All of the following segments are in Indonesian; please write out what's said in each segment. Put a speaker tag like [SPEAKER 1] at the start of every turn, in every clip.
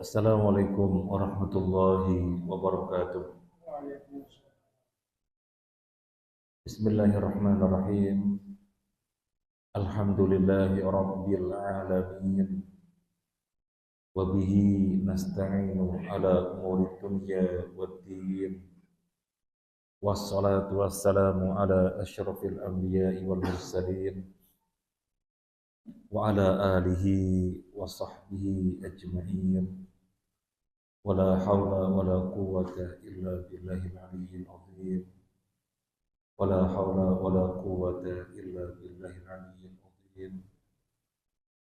[SPEAKER 1] Assalamualaikum warahmatullahi wabarakatuh. Bismillahirrahmanirrahim. Alhamdulillahi rabbil alamin. Wa bihi nasta'inu ala umuri dunya waddin. Wassalatu wassalamu ala asyrafil anbiya'i wal mursalin. Wa ala alihi wa sahbihi ajma'in. Wala hawla wala quwwata illa billahil aliyyil azim. ولا حول ولا قوة إلا بالله العلي العظيم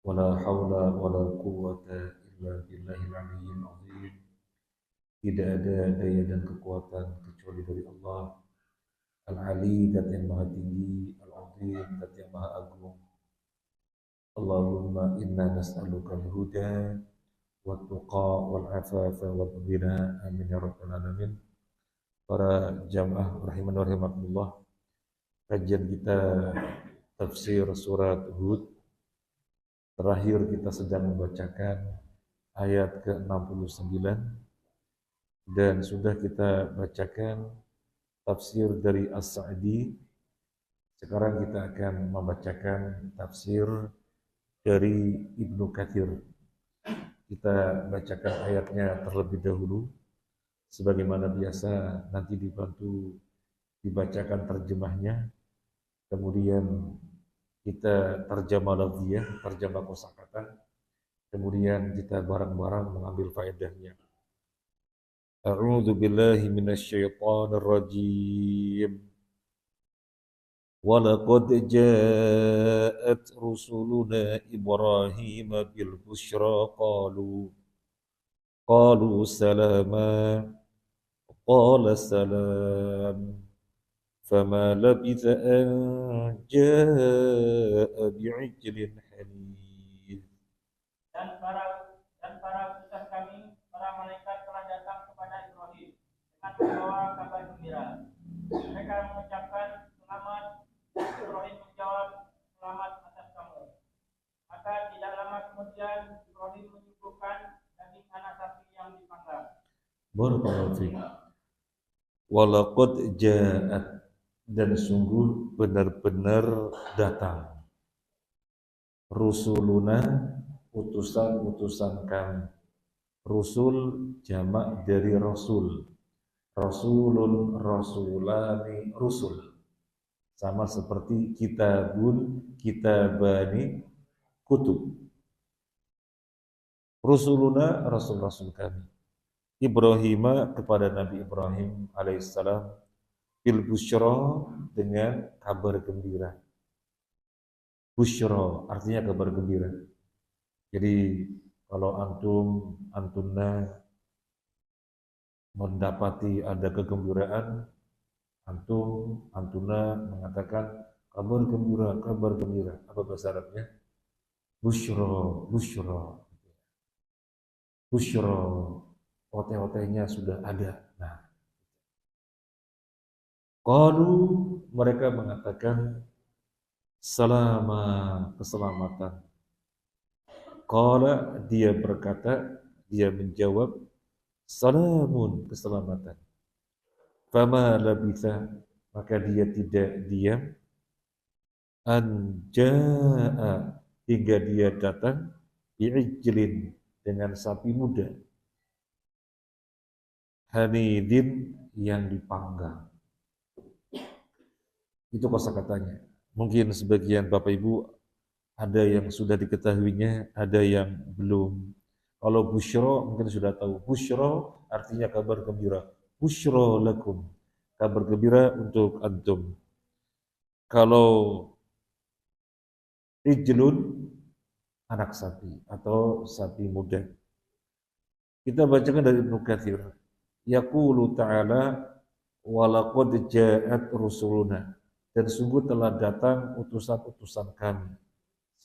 [SPEAKER 1] ولا حول ولا قوة إلا بالله العلي العظيم. Tidak ada daya dan kekuatan kecuali dari Allah Al-Ali, Dat yang maha tinggi, Al-Azim, Dat yang maha agung. Allahumma inna nas'aluka al-huda wat-tuqa wal-afafa wal-ghina, amin ya rabbal alamin. Para jamaah rahiman wa rahimakumullah, kajian kita tafsir surat Hud. Terakhir kita sedang membacakan ayat ke-69 dan sudah kita bacakan tafsir dari As-Sa'di. Sekarang kita akan membacakan tafsir dari Ibnu Katsir. Kita bacakan ayatnya terlebih dahulu. Sebagaimana biasa nanti dibantu dibacakan terjemahnya. Kemudian kita terjemah lafziyah, terjemah kosakata. Kemudian kita bareng-bareng mengambil faedahnya. A'udzu billahi minasyaitonir rajim. Walaqad ja'at rusuluna Ibrahim bil busyra qalu salama qala salam. فما لبث أن جاء بعجل حنيذ.
[SPEAKER 2] Dan para utusan kami, para malaikat telah datang kepada Ibrahim dengan membawa kabar gembira. Mereka mengucapkan selamat, dan Ibrahim menjawab, selamat atas kamu. Maka tidak lama kemudian Ibrahim menyuguhkan daging anak sapi yang dipanggang.
[SPEAKER 1] Barakallahu fiik. Walaqad ja'at, dan sungguh benar-benar datang, rusuluna, utusan-utusan kami. Rusul jamak dari rasul. Rasulun, rasulani, rusul. Sama seperti kitabun, kitabani, kutub. Rusuluna, rasul-rasul kami. Ibrahim, kepada Nabi Ibrahim alaihissalam, bil busyra, dengan kabar gembira. Busyra artinya kabar gembira. Jadi kalau antunna mendapati ada kegembiraan, antuna mengatakan kabar gembira, kabar gembira. Apa bahasa Arabnya? Busyra, busyra. Busyra, ote-otenya sudah ada. Nah, qalu, mereka mengatakan salama, keselamatan. Qala, dia berkata, dia menjawab, salamun, keselamatan. Fama labitha, maka dia tidak diam, an jaa, hingga dia datang, bi'ijlin, dengan sapi muda, hanidin, yang dipanggang. Itu kosakatanya. Mungkin sebagian Bapak Ibu ada yang sudah diketahuinya, ada yang belum. Kalau busyra mungkin sudah tahu. Busyra artinya kabar gembira. Busyra lakum, kabar gembira untuk antum. Kalau ijlun, anak sapi atau sapi muda. Kita bacakan dari Ibnu Katsir. Yaqulu ta'ala, walaqad ja'at rusuluna, dan sungguh telah datang utusan-utusan kami.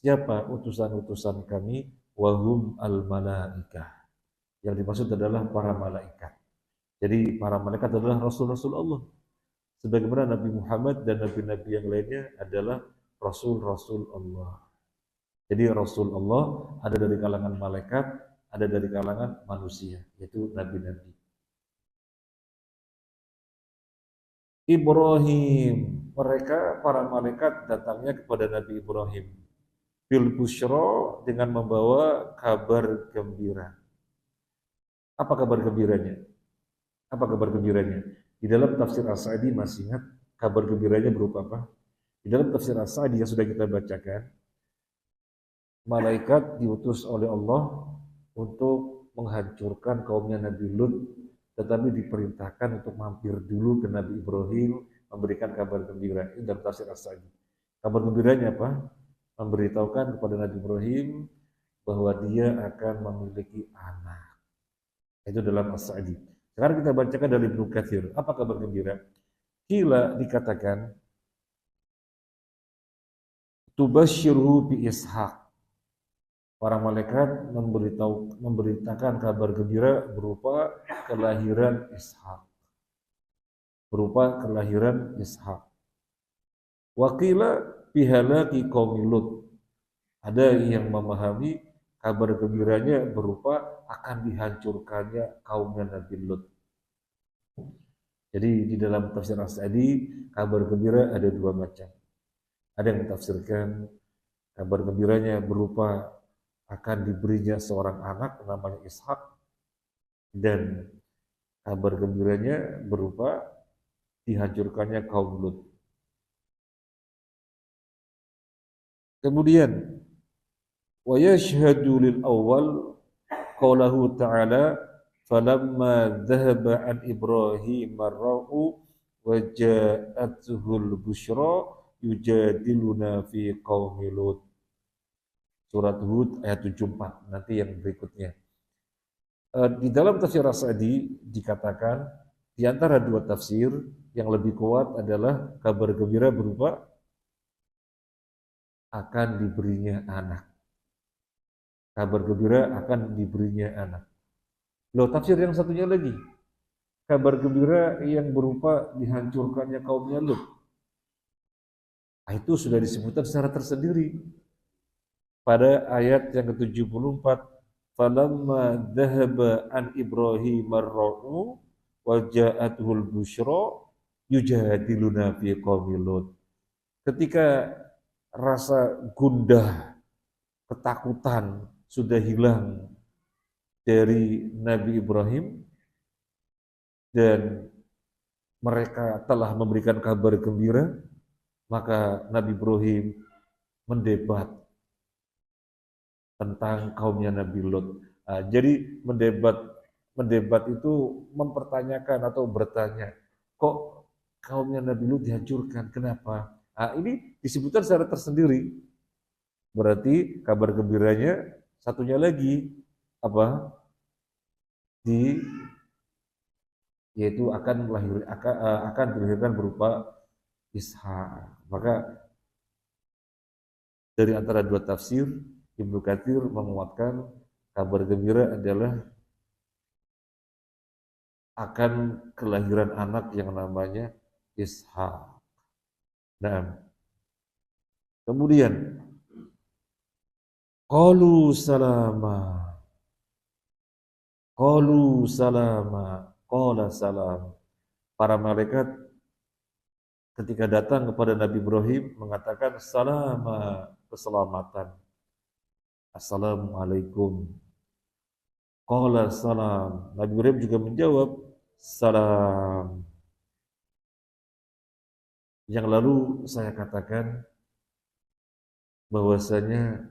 [SPEAKER 1] Siapa utusan-utusan kami? Wahum al-malaikah. Yang dimaksud adalah para malaikat. Jadi para malaikat adalah rasul-rasul Allah. Sebagaimana Nabi Muhammad dan nabi-nabi yang lainnya adalah rasul-rasul Allah. Jadi Rasul Allah ada dari kalangan malaikat, ada dari kalangan manusia, yaitu nabi-nabi. Ibrahim, mereka para malaikat datangnya kepada Nabi Ibrahim bil busyra, dengan membawa kabar gembira. Apa kabar gembiranya? Apa kabar gembiranya? Di dalam tafsir As-Sa'di masih ingat kabar gembiranya berupa apa? Di dalam tafsir As-Sa'di yang sudah kita bacakan, malaikat diutus oleh Allah untuk menghancurkan kaumnya Nabi Lut, tetapi diperintahkan untuk mampir dulu ke Nabi Ibrahim, memberikan kabar gembira. Ini dalam tafsir As-Sa'di. Kabar gembiranya apa? Memberitahukan kepada Nabi Ibrahim bahwa dia akan memiliki anak. Itu dalam As-Sa'di. Sekarang kita bacakan dari Ibnu Katsir. Apa kabar gembira? Kila dikatakan, tubasyiruhu bi Ishaq. Para malaikat memberitakan kabar gembira berupa kelahiran Ishak. Berupa kelahiran Ishak. Wakila bihalaki qaumi Lut. Ada yang memahami kabar gembiranya berupa akan dihancurkannya kaumnya Nabi Lut. Jadi di dalam tafsir As-Sa'di, kabar gembira ada dua macam. Ada yang mentafsirkan kabar gembiranya berupa akan diberinya seorang anak namanya Ishak, dan kabar gembiranya berupa dihancurkannya kaum Lut. Kemudian wa yashhadu lil awwal qaulahu ta'ala falamma dhahaba an Ibrahim ar-ra'u wa ja'atuhul busyra yujadiluna fi qaumi Lut. Surat Hud ayat 74, nanti yang berikutnya. Di dalam tafsir As-Sa'di dikatakan, di antara dua tafsir yang lebih kuat adalah kabar gembira berupa akan diberinya anak. Kabar gembira akan diberinya anak. Loh, tafsir yang satunya lagi, kabar gembira yang berupa dihancurkannya kaumnya Lut. Itu sudah disebutkan secara tersendiri pada ayat yang ke-74, falamma dhahaba an Ibrahim ar-ra'u wa ja'atuhul busyra yujadiluna fi qaumi Lut. Ketika rasa gundah, ketakutan sudah hilang dari Nabi Ibrahim dan mereka telah memberikan kabar gembira, maka Nabi Ibrahim mendebat tentang kaumnya Nabi Lut. Jadi mendebat itu mempertanyakan atau bertanya, kok kaumnya Nabi Lut dihancurkan? Kenapa? Ini disebutkan secara tersendiri. Berarti kabar gembiranya satunya lagi apa? Yaitu akan dilahirkan berupa Ishak. Maka dari antara dua tafsir, Ibnu Katsir menguatkan kabar gembira adalah akan kelahiran anak yang namanya Ishak. Nah, kemudian qalu salama, qala salam. Para malaikat ketika datang kepada Nabi Ibrahim mengatakan salama, keselamatan. Assalamualaikum. Qala salam. Nabi Ibrahim juga menjawab salam. Yang lalu saya katakan bahwasanya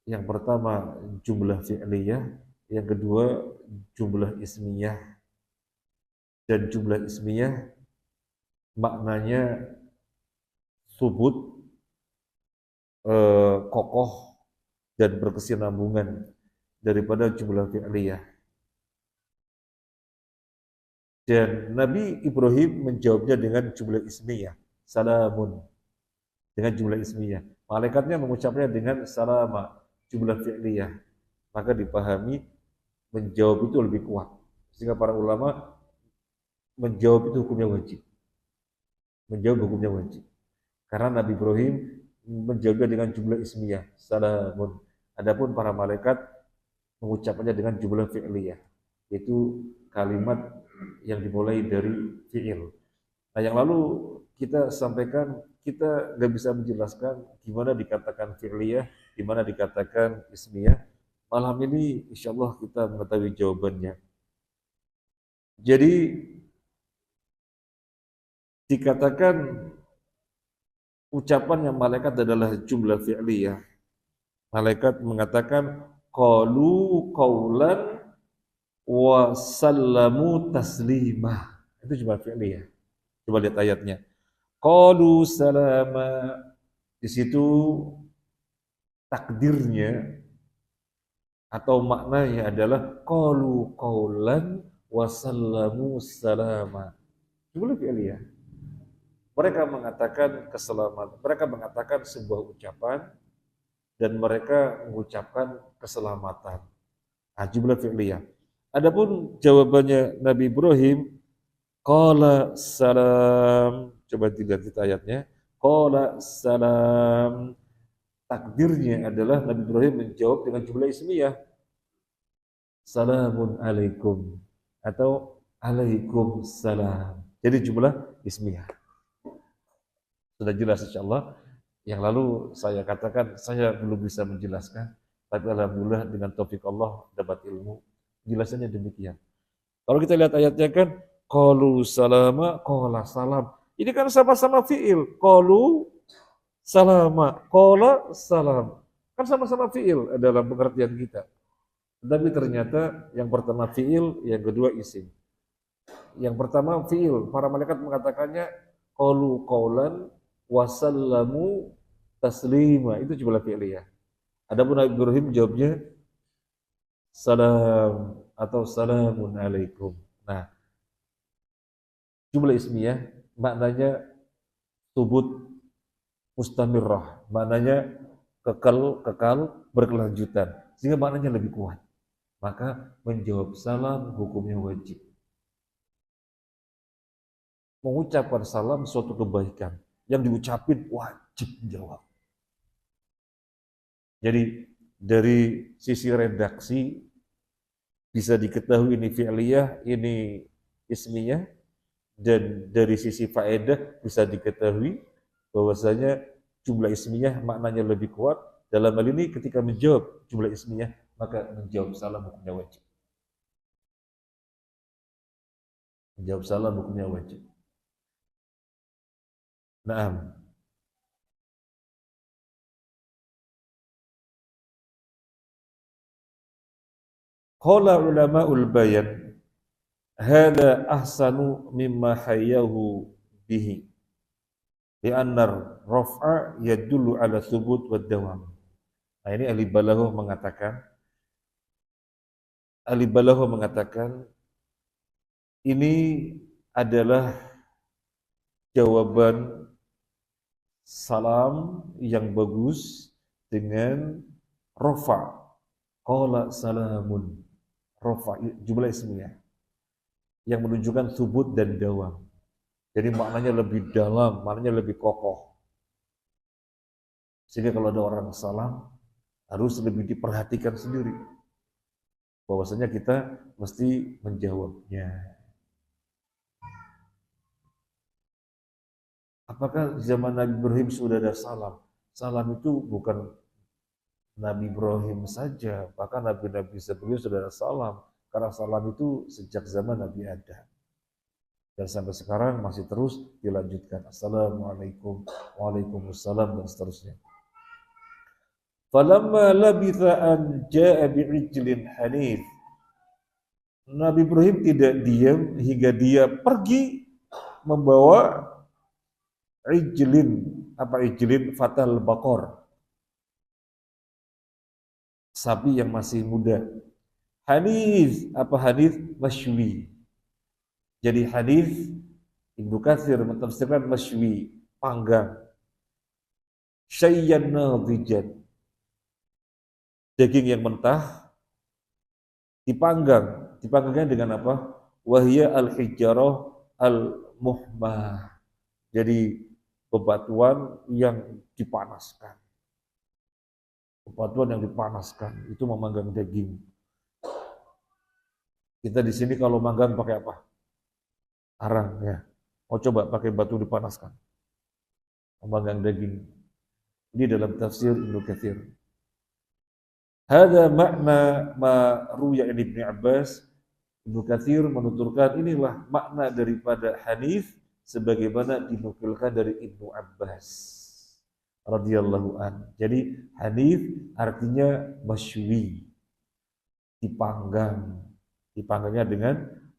[SPEAKER 1] yang pertama jumlah fi'liyah, yang kedua jumlah ismiyah. Dan jumlah ismiyah maknanya subut, kokoh dan berkesinambungan daripada jumlah fi'liyah. Dan Nabi Ibrahim menjawabnya dengan jumlah ismiyah, salamun, dengan jumlah ismiyah. Malaikatnya mengucapnya dengan salama, jumlah fi'liyah. Maka dipahami menjawab itu lebih kuat. Sehingga para ulama menjawab itu hukumnya wajib. Menjawab hukumnya wajib. Karena Nabi Ibrahim menjawabnya dengan jumlah ismiyah, salamun. Adapun para malaikat mengucapkannya dengan jumlah fi'liyah, yaitu kalimat yang dimulai dari fi'il. Nah, yang lalu kita sampaikan, kita nggak bisa menjelaskan gimana dikatakan fi'liyah, gimana dikatakan ismiyah. Malam ini insya Allah kita mengetahui jawabannya. Jadi dikatakan ucapan yang malaikat adalah jumlah fi'liyah. Malaikat mengatakan qalu qaulan wa sallamu taslimah. Itu jumlah fi'liyah. Coba lihat ayatnya. Qalu salama. Di situ takdirnya atau maknanya adalah qalu qaulan wa sallamu salama. Jumlah fi'liyah. Mereka mengatakan keselamatan, mereka mengatakan sebuah ucapan dan mereka mengucapkan keselamatan. Jumlah fi'liyah. Adapun jawabannya Nabi Ibrahim, qala salam. Coba dilihat ayatnya. Qala salam. Takdirnya adalah Nabi Ibrahim menjawab dengan jumlah ismiyah. Salamun alaikum atau alaikum salam. Jadi jumlah ismiyah. Sudah jelas insyaallah. Yang lalu saya katakan saya belum bisa menjelaskan, tapi alhamdulillah dengan taufik Allah dapat ilmu. Jelasannya demikian. Kalau kita lihat ayatnya kan qalu salama qala salam. Ini kan sama-sama fiil. Qalu salama qala salam. Kan sama-sama fiil dalam pengertian kita. Tapi ternyata yang pertama fiil, yang kedua isim. Yang pertama fiil, para malaikat mengatakannya qalu qaulan wasallamu taslima, itu jumlah fi'liyah. Adapun Nabi Ibrahim jawabnya salam atau salamun alaikum. Nah, jumlah ismiyah maknanya subut mustamirrah, maknanya kekal berkelanjutan, sehingga maknanya lebih kuat. Maka menjawab salam hukumnya wajib. Mengucapkan salam suatu kebaikan, yang diucapin wajib jawab. Jadi dari sisi redaksi bisa diketahui ini fi'liyah, ini ismiyah, dan dari sisi faedah bisa diketahui bahwasanya jumlah ismiyah maknanya lebih kuat. Dalam hal ini ketika menjawab jumlah ismiyah, maka menjawab salam hukumnya wajib. Menjawab salam hukumnya wajib. Naam. Qala ulama'ul bayan hadza ahsanu mimma hayyahu bihi li'anna raf'a yadullu ala thubut wad dawam. Nah, ini ahli balaghah mengatakan ini adalah jawaban salam yang bagus dengan rafa. Qala salamun. Rafa jumlah ismiyah yang menunjukkan subut dan dawam. Jadi maknanya lebih dalam, maknanya lebih kokoh. Sehingga kalau ada orang salam harus lebih diperhatikan sendiri. Bahwasanya kita mesti menjawabnya. Apakah zaman Nabi Ibrahim sudah ada salam? Salam itu bukan Nabi Ibrahim saja, bahkan Nabi-Nabi sebelumnya sudah ada salam. Karena salam itu sejak zaman Nabi Adam. Dan sampai sekarang masih terus dilanjutkan. Assalamualaikum, waalaikumsalam, dan seterusnya. Falamma labitha an ja'a bi'ijlin hanif. Nabi Ibrahim tidak diam hingga dia pergi membawa ijlin, fatal bakor, sapi yang masih muda. Hanif, masywi. Jadi hanif, Ibnu Katsir mentafsirkan masywi, panggang. Syayyan nadhijan, daging yang mentah dipanggangnya dengan apa? Wahya al-hijarah al-muhmah. Jadi bebatuan yang dipanaskan. Bebatuan yang dipanaskan itu memanggang daging. Kita di sini kalau manggang pakai apa? Arang ya. Mau coba pakai batu dipanaskan. Manggang daging. Ini dalam tafsir Ibnu Katsir. Hada makna ma ruya Ibnu Abbas. Ibnu Katsir menuturkan inilah makna daripada Hanif sebagaimana dinukilkan dari Ibnu Abbas radhiyallahu an. Jadi Hanif artinya masywi, dipanggang. Dipanggangnya dengan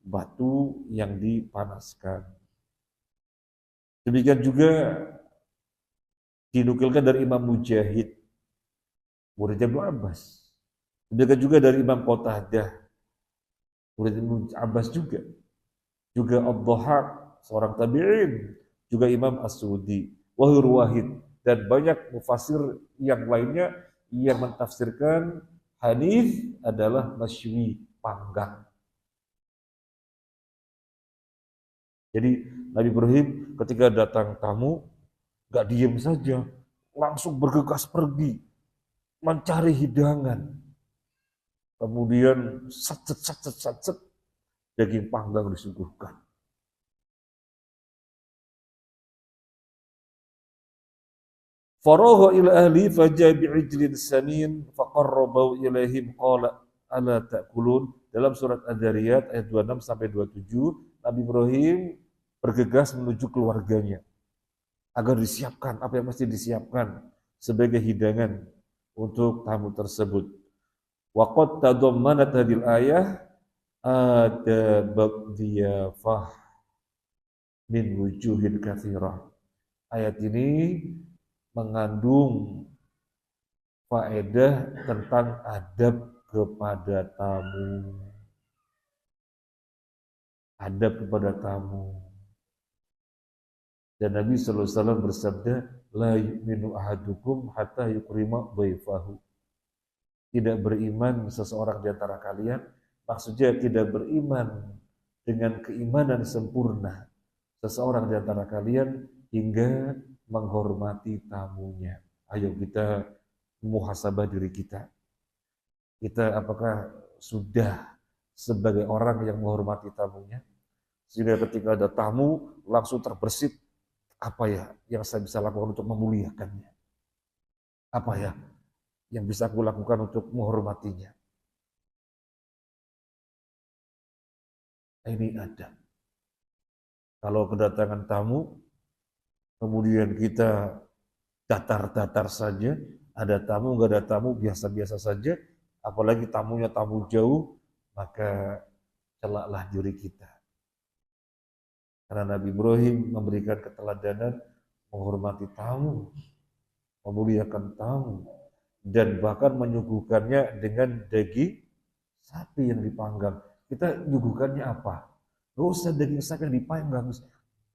[SPEAKER 1] batu yang dipanaskan. Demikian juga dinukilkan dari Imam Mujahid, murid Ibnu Abbas. Demikian juga dari Imam Qatadah, murid Ibnu Abbas juga. Juga Ad-Dhahhak, seorang tabi'in, juga Imam As-Sudi, Wahir Wahid, dan banyak mufassir yang lainnya yang mentafsirkan Hanif adalah masywi, panggang. Jadi Nabi Ibrahim ketika datang tamu, gak diem saja, langsung bergegas pergi, mencari hidangan. Kemudian set, daging panggang disuguhkan. Faragha ila ahli faja bi'ijlin samin faqarrabahu ilaihim qala ala ta'kulun. Dalam surat Ad-Dzariyat ayat 26 sampai 27, Nabi Ibrahim bergegas menuju keluarganya agar disiapkan apa yang mesti disiapkan sebagai hidangan untuk tamu tersebut. Wa qad tadammanat hadhil ayah adab dhiyafah min wujuhin katsirah. Ayat ini mengandung faedah tentang adab kepada tamu. Adab kepada tamu. Dan Nabi SAW bersabda, la yu'minu ahadukum hatta yukrima dhaifahu. Tidak beriman seseorang di antara kalian, maksudnya tidak beriman dengan keimanan sempurna seseorang di antara kalian hingga menghormati tamunya. Ayo kita muhasabah diri kita. Kita apakah sudah sebagai orang yang menghormati tamunya? Sehingga ketika ada tamu langsung terbersit, apa ya yang saya bisa lakukan untuk memuliakannya? Apa ya yang bisa aku lakukan untuk menghormatinya? Ini ada. Kalau kedatangan tamu, kemudian kita datar-datar saja, ada tamu, nggak ada tamu, biasa-biasa saja, apalagi tamunya tamu jauh, maka celaklah diri kita. Karena Nabi Ibrahim memberikan keteladanan menghormati tamu, memuliakan tamu, dan bahkan menyuguhkannya dengan daging sapi yang dipanggang. Kita nyuguhkannya apa? Gak usah daging sapi yang dipanggang,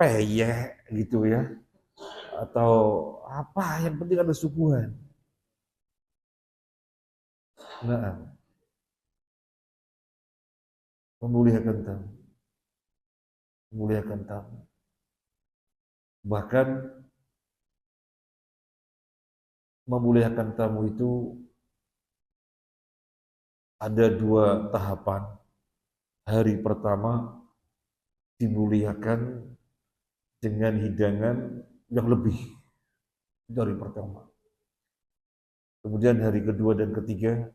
[SPEAKER 1] peyek gitu ya, atau apa, yang penting ada suguhan. Nah, memuliakan tamu. Memuliakan tamu. Bahkan memuliakan tamu itu ada dua tahapan. Hari pertama dimuliakan dengan hidangan yang lebih dari pertama. Kemudian hari kedua dan ketiga,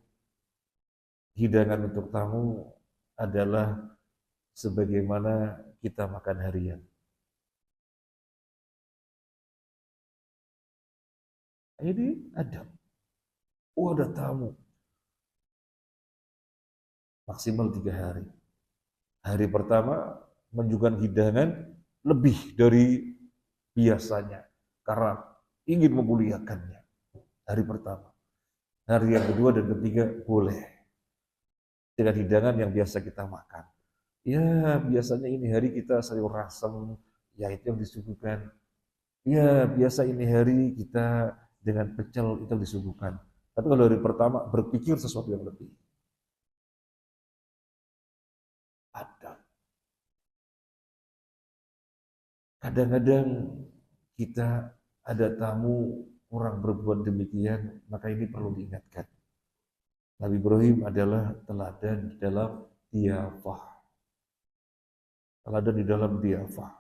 [SPEAKER 1] hidangan untuk tamu adalah sebagaimana kita makan harian. Ini ada. Oh, ada tamu. Maksimal 3 hari. Hari pertama menunjukkan hidangan lebih dari biasanya. Karena ingin memuliakannya. Hari pertama. Hari yang kedua dan ketiga boleh. Dengan hidangan yang biasa kita makan. Ya, biasanya ini hari kita sayur asem, ya itu yang disuguhkan. Ya, biasa ini hari kita dengan pecel itu disuguhkan. Tapi kalau hari pertama berpikir sesuatu yang lebih. Ada. Kadang-kadang kita ada tamu orang berbuat demikian, maka ini perlu diingatkan. Nabi Ibrahim adalah teladan dalam diyafah. Teladan di dalam diyafah.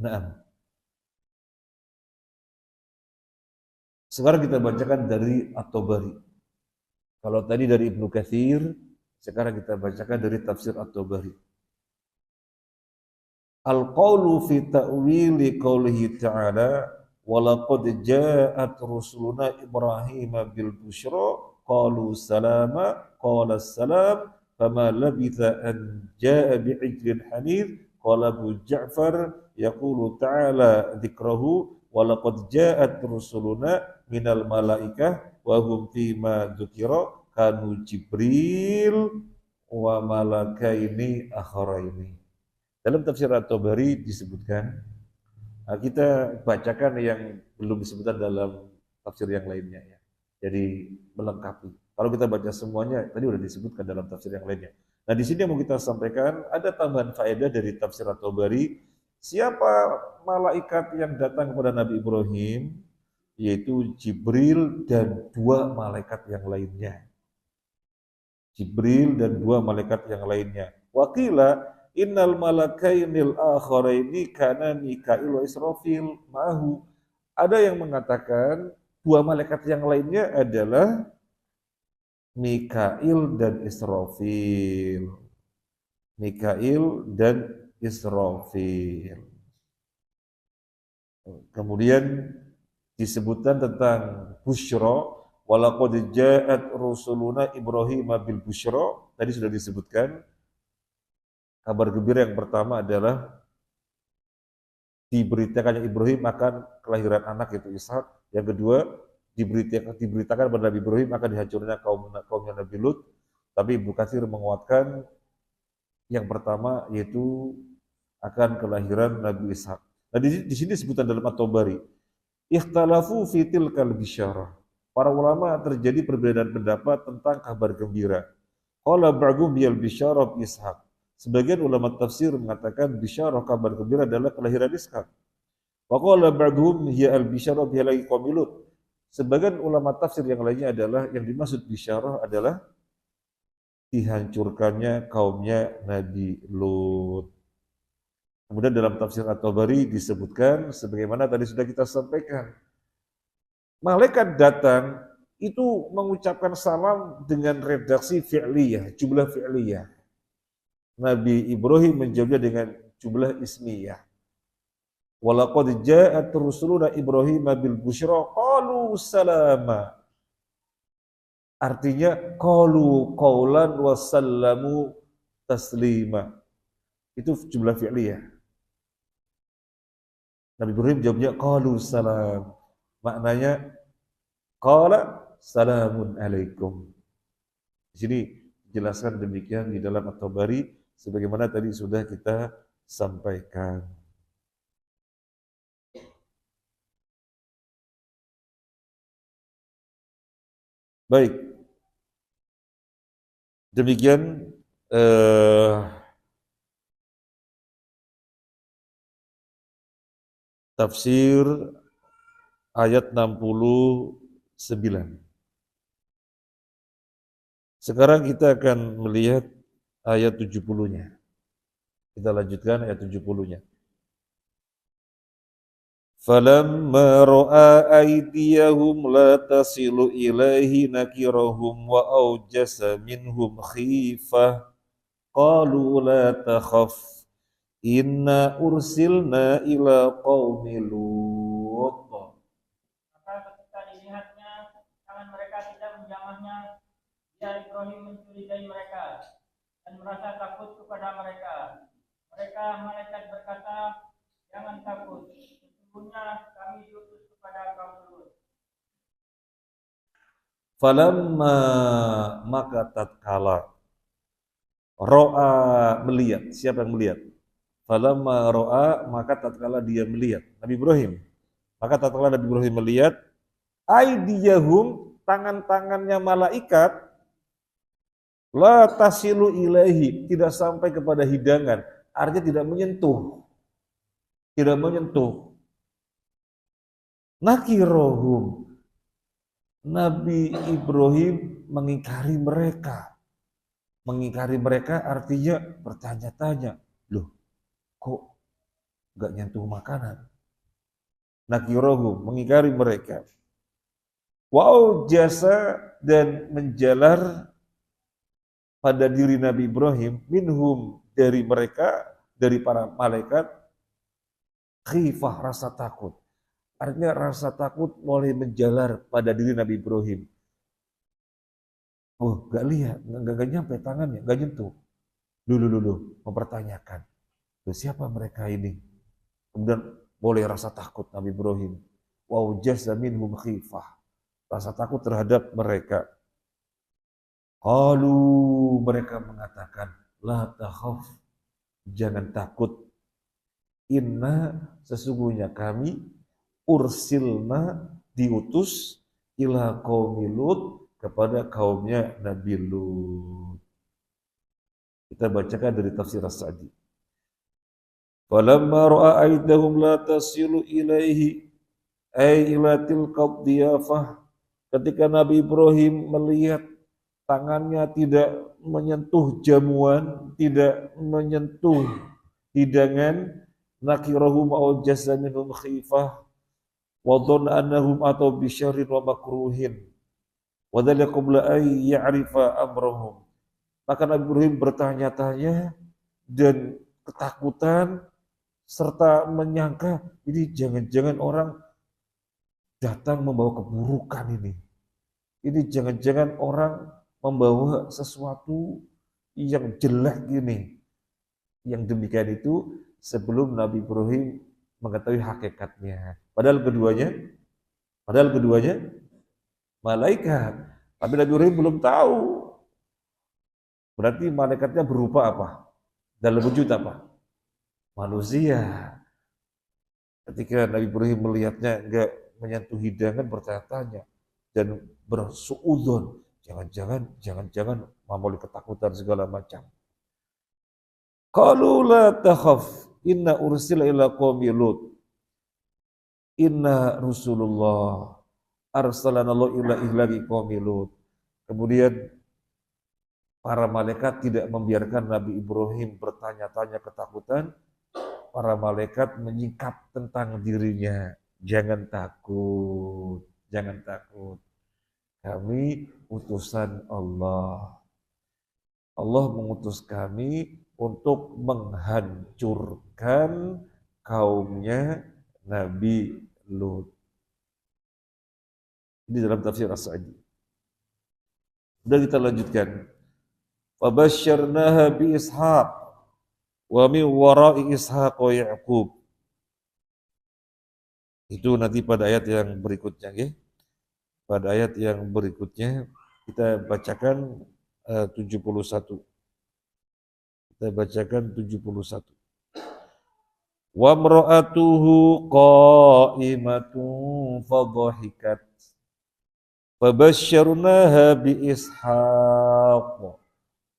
[SPEAKER 1] Nah, sekarang kita bacakan dari At-Tabari. Kalau tadi dari Ibnu Katsir, sekarang kita bacakan dari tafsir At-Tabari. Al-qawlu fi ta'wili qawlihi ta'ala walaqad ja'at rusuluna Ibrahim bil busyra qalu salama qala salam fama labitha an ja'a bi'ijlin hanid qala Abu Ja'far yaqulu ta'ala dzikrahu walaqad ja'at rusuluna minal malaikah wa hum fima dzukira kanu Jibril wa malakaini akharaini. Dalam tafsir At-Tabari disebutkan, kita bacakan yang belum disebutkan dalam tafsir yang lainnya ya. Jadi melengkapi. Kalau kita baca semuanya, tadi sudah disebutkan dalam tafsir yang lainnya. Nah di sini mau kita sampaikan, ada tambahan faedah dari tafsir At-Tabari, siapa malaikat yang datang kepada Nabi Ibrahim, yaitu Jibril dan dua malaikat yang lainnya. Jibril dan dua malaikat yang lainnya. Wakila innal malakainil akharaini kana Mikail wa Israfil ma'ahu. Ada yang mengatakan dua malaikat yang lainnya adalah Mikail dan Israfil. Mikail dan Israfil. Kemudian disebutkan tentang busyra, walaqad ja'at rusuluna Ibrahim bil busyra. Tadi sudah disebutkan. Kabar gembira yang pertama adalah diberitakannya Ibrahim akan kelahiran anak yaitu Ishak. Yang kedua, diberitakan pada Nabi Ibrahim akan dihancurnya kaumnya Nabi Lut. Tapi Ibnu Katsir menguatkan yang pertama yaitu akan kelahiran Nabi Ishak. Nah, di sini disebutkan dalam At-Tabari, ikhtalafu fi tilkal bisyarah. Para ulama terjadi perbedaan pendapat tentang kabar gembira. Qala ba'dhum bil bisyarah Ishak. Sebagian ulama tafsir mengatakan bisyarah kabar gembira adalah kelahiran Ishak. Wa qala ba'dhum hiya al-bisyarah bi halaqi qaumi Lut. Sebagian ulama tafsir yang lainnya adalah yang dimaksud bisyarah adalah dihancurkannya kaumnya Nabi Lut. Kemudian dalam tafsir At-Tabari disebutkan sebagaimana tadi sudah kita sampaikan. Malaikat datang itu mengucapkan salam dengan redaksi fi'liyah, jumlah fi'liyah. Nabi Ibrahim menjawabnya dengan jumlah ismiyah. Walaqad ja'at rusuluna Ibrahim bil busyra qalu salama. Artinya qalu qaulan wa sallamu taslima. Itu jumlah fi'liyah. Nabi Ibrahim jawabnya qalu salam. Maknanya qala salamun alaikum. Di sini dijelaskan demikian di dalam At-Tabari sebagaimana tadi sudah kita sampaikan. Baik. Demikian tafsir ayat 69. Sekarang kita akan melihat ayat 70-nya. Kita lanjutkan ayat 70-nya. Falamma ra'a aydiyahum la tasilu ilaihi nakirahum wa awjasa minhum khifah qalu la takhaf inna ursilna ila qaumi Lut.
[SPEAKER 2] Maka ketika dilihatnya tangan mereka tidak menjamahnya, dia Ibrahim mencurigai mereka dan merasa takut kepada mereka. Mereka malaikat berkata, jangan takut, sesungguhnya kami diutus kepada kaum Lut.
[SPEAKER 1] Falamma maka tatkala ro'a melihat, siapa yang melihat? Falamma ro'a maka tatkala dia melihat Nabi Ibrahim, maka tatkala Nabi Ibrahim melihat aidiyahum tangan-tangannya malaikat la tasilu ilaihi tidak sampai kepada hidangan, artinya tidak menyentuh nakirohum Nabi Ibrahim mengingkari mereka. Mengingkari mereka artinya bertanya-tanya, loh kok gak nyentuh makanan? Nakirohu, mengingkari mereka. Wow, jasa dan menjalar pada diri Nabi Ibrahim, minhum, dari mereka, dari para malaikat, khifah, rasa takut. Artinya rasa takut mulai menjalar pada diri Nabi Ibrahim. Oh, gak lihat, gak nyampe tangannya, gak nyentuh. Dulu, mempertanyakan. Loh, siapa mereka ini? Kemudian boleh rasa takut Nabi Ibrahim. Wow, jasa minhum khifah. Rasa takut terhadap mereka. Qalu, mereka mengatakan, la takhaf, jangan takut. Inna, sesungguhnya kami, ursilna, diutus, ila qaumi Lut, kepada kaumnya Nabi Lut. Kita bacakan dari tafsir As-Sa'di. Falamma ra'a aydahum la tasilu ilaihi, ay ila tilqad diyafah. Ketika Nabi Ibrahim melihat tangannya tidak menyentuh jamuan, tidak menyentuh hidangan, nakirahum aw jazza minhum khifah wa dhanna annahum atau bisyarrin wa makruhin wa dzalika qabla ay ya'rifa amrahum. Maka Nabi Ibrahim bertanya-tanya dan ketakutan serta menyangka ini jangan-jangan orang datang membawa keburukan ini. Ini jangan-jangan orang membawa sesuatu yang jelek gini. Yang demikian itu sebelum Nabi Ibrahim mengetahui hakikatnya. Padahal keduanya malaikat. Tapi Nabi Ibrahim belum tahu. Berarti malaikatnya berupa apa? Dalam wujud apa? Manusia. Ketika Nabi Ibrahim melihatnya enggak menyentuh hidangan, bertanya-tanya dan bersuudzon, jangan-jangan mamuli ketakutan segala macam. Qalu la takhaf, inna ursila ila qaumi Lut. Inna Rasulullah arsalana Allah ila ihlaki qaumi Lut. Kemudian para malaikat tidak membiarkan Nabi Ibrahim bertanya-tanya ketakutan. Para malaikat menyingkap tentang dirinya. Jangan takut. Kami utusan Allah. Allah mengutus kami untuk menghancurkan kaumnya Nabi Lut. Ini dalam tafsir As-Sa'di. Sudah kita lanjutkan. Fabasyarnaha bi Ishaq wa min wara'i Ishaq wa Ya'qub. Itu nanti pada ayat yang berikutnya, ya. Pada ayat yang berikutnya kita bacakan 71. Kita bacakan 71. Wa imra'atuhu qa'imatun fadhahikat fabasyarnaha bi Ishaq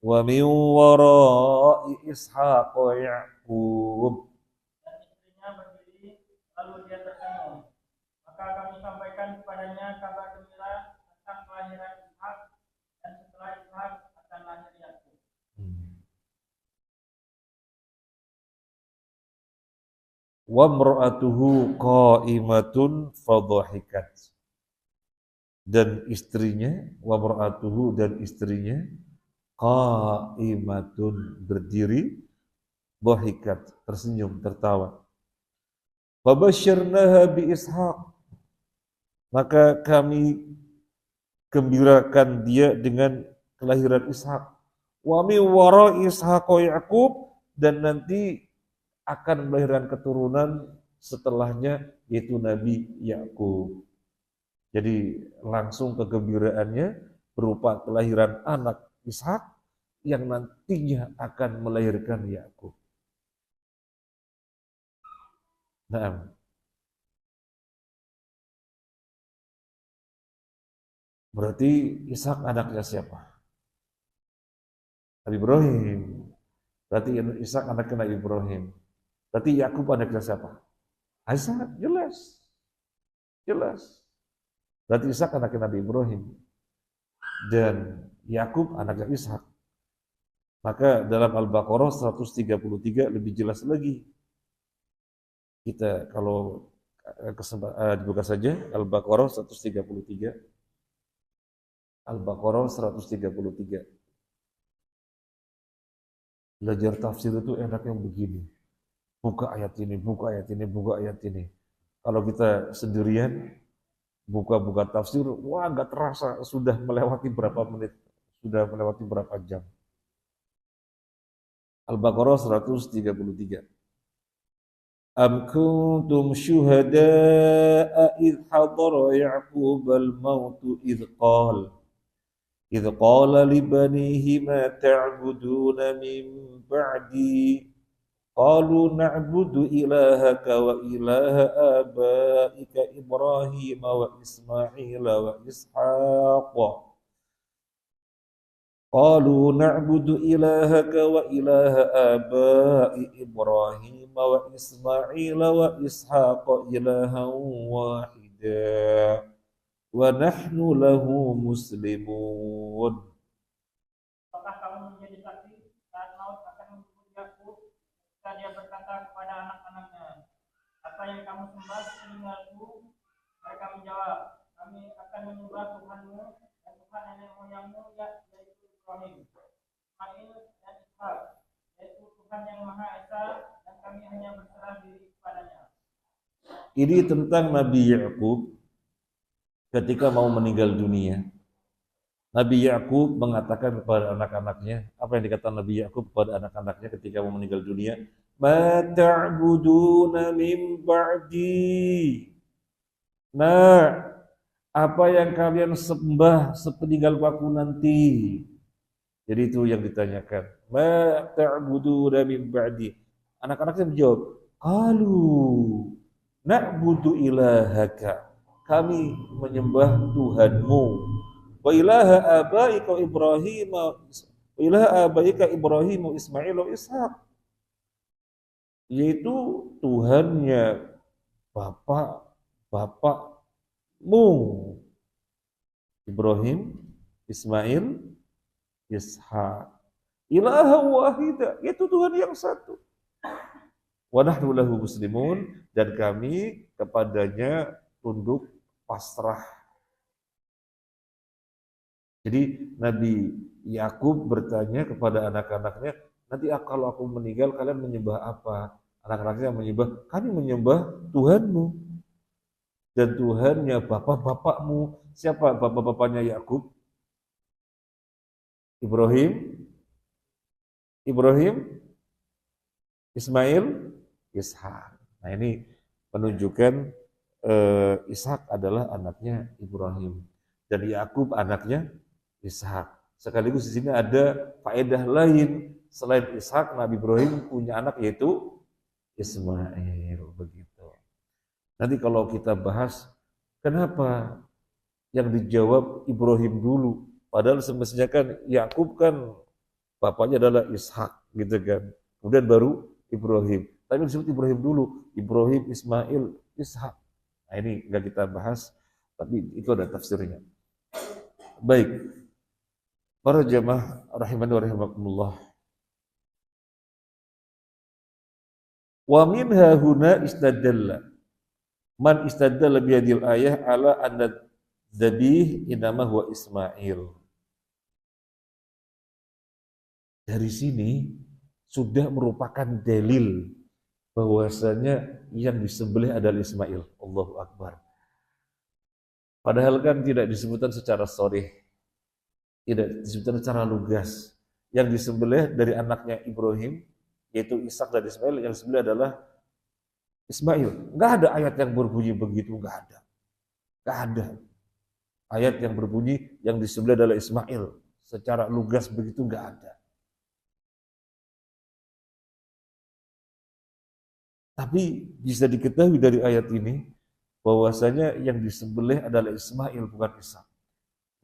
[SPEAKER 1] wa min wara'i Ishaq wa Ya'qub.
[SPEAKER 2] Dan istrinya berdiri, lalu dia tersenyum. Maka kami sampaikan kepadanya kabar gembira tentang kelahiran Ishak, dan setelah Ishak akan lahir Yakub.
[SPEAKER 1] Wa imra'atuhu qa'imatun fadhahikat. Dan istrinya, wa imra'atuhu, dan istrinya, qa'imatun, berdiri, dhahikat, tersenyum, tertawa. Fabasyarnaha bi Ishaq. Maka kami gembirakan dia dengan kelahiran Ishak. Wa min wara Ishaq wa Ya'qub, dan nanti akan melahirkan keturunan setelahnya, yaitu Nabi Yakub. Jadi langsung kegembiraannya berupa kelahiran anak Ishak yang nantinya akan melahirkan Yakub. Nah, berarti Ishak anaknya siapa? Nabi Ibrahim. Berarti Ishak anaknya Nabi Ibrahim. Berarti Yakub anaknya siapa? Ishak, jelas. Berarti Ishak anaknya Nabi Ibrahim dan Yakub anaknya Ishak. Maka dalam Al-Baqarah 133 lebih jelas lagi. Kita kalau dibuka saja Al-Baqarah 133. Al-Baqarah 133. Belajar tafsir itu enaknya begini. Buka ayat ini, buka ayat ini, buka ayat ini. Kalau kita sendirian, buka-buka tafsir, wah nggak terasa sudah melewati berapa menit, sudah melewati berapa jam. Al-Baqarah 133. Am kuntum syuhada'a idh hadara Ya'qub al-maut idh qala li banihi ma ta'buduna min ba'di qalu na'budu ilahaka wa ilaha abaika Ibrahim wa Ismail wa Ishaq qalu na'budu ilahaka wa ilaha abai Ibrahim wa Ismail wa Ishaq ilahan wahida wa nahnu lahu muslimun.
[SPEAKER 2] Apakah kamu menjadi saksi saat maut akan membunuh Yakub ketika dia berkata kepada anak-anaknya, apa yang kamu sembah sepeninggalku? Mereka menjawab, kami akan menyembah Tuhanmu dan Tuhan nenek moyangmu, yaitu Ibrahim, Ismail dan Ishak, yaitu Tuhan yang Maha Esa, dan kami hanya berserah diri kepadanya.
[SPEAKER 1] Ini tentang Nabi Yakub ketika mau meninggal dunia. Nabi Yakub mengatakan kepada anak-anaknya, apa yang dikatakan Nabi Yakub kepada anak-anaknya ketika mau meninggal dunia? Ma ta'buduna min ba'di. Nah, apa yang kalian sembah sepeninggal aku nanti? Jadi itu yang ditanyakan. Ma ta'buduna min ba'di. Anak-anaknya menjawab, qalu na'budu ilahaka. Kami menyembah Tuhanmu. Wa ilaha abaika Ibrahim wa ilaha abaika Ibrahim wa Ismail wa Ishaq. Yaitu Tuhannya bapakmu Ibrahim, Ismail, Ishaq. Ilaha wahida, itu Tuhan yang satu. Wa nahnu lahu muslimun, dan kami kepadanya tunduk pasrah. Jadi Nabi Yakub bertanya kepada anak-anaknya, nanti kalau aku meninggal kalian menyembah apa? Anak-anaknya menyembah, kami menyembah Tuhanmu dan Tuhannya bapak-bapakmu. Siapa bapak-bapaknya Yakub? Ibrahim, Ismail, Ishak. Nah ini menunjukkan Ishak adalah anaknya Ibrahim dan Yakub anaknya Ishak. Sekaligus di sini ada faedah lain, selain Ishak, Nabi Ibrahim punya anak yaitu Ismail, begitu. Nanti kalau kita bahas kenapa yang dijawab Ibrahim dulu, padahal semestinya kan Yakub kan bapaknya adalah Ishak gitu kan. Kemudian baru Ibrahim. Tapi disebut Ibrahim dulu, Ibrahim, Ismail, Ishak. Nah ini nggak kita bahas, tapi itu ada tafsirnya. Baik, para jamaah rahimani wa rahimakumullah. Wa minha huna istadalla. Man istadalla bihadil ayah ala anna dzabih inama huwa Ismail. Dari sini sudah merupakan dalil bahwasanya yang disembelih adalah Ismail. Allahu Akbar. Padahal kan tidak disebutkan secara sharih, tidak disebutkan secara lugas. Yang disembelih dari anaknya Ibrahim, yaitu Ishak dan Ismail, yang disembelih adalah Ismail. Enggak ada ayat yang berbunyi begitu, enggak ada. Enggak ada ayat yang berbunyi yang disembelih adalah Ismail. Secara lugas begitu enggak ada. Tapi bisa diketahui dari ayat ini bahwasanya yang disembelih adalah Ismail bukan Ishak.